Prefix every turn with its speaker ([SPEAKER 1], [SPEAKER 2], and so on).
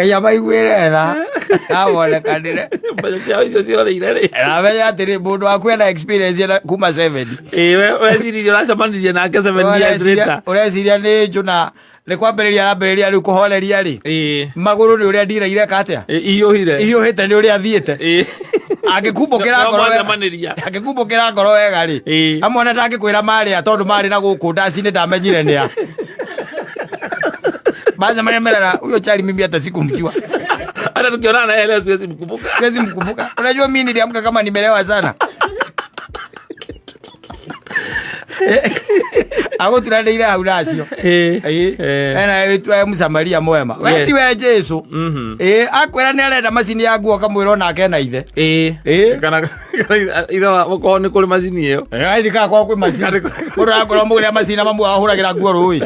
[SPEAKER 1] ya maiguirera awone kanire
[SPEAKER 2] mbaja icio ciore irere
[SPEAKER 1] abeya atiri mundu akwenda experience na kuma 7
[SPEAKER 2] we thiri uracemanirie nake 7 years later
[SPEAKER 1] ureciria ni njuna ni kwambiriria riu kuhoreria ri maguru ni uria ndiraire katia ihiuhite ni uria thiite agikumbukira ngoro wega ri amwe ndangikwira maria tondu mari na guku ndaci-ini ndamenyire nia baza merera huyo chali mimi hata sikumjua
[SPEAKER 2] hata tukionana naye leo siwezi mkumbuka.
[SPEAKER 1] Unajua mimi niliamka kama nimelewa sana. Ako tunadeira hauracio ena wetwa Msamaria mwema weti we Jesu akwera ni arenda macini ya nguo kamwira nake na ithe
[SPEAKER 2] kana ithe wako ni kuri macini iyo
[SPEAKER 1] ndika kwa kwi macini kuri akoro mugira macini mamwe ahuragira nguo rui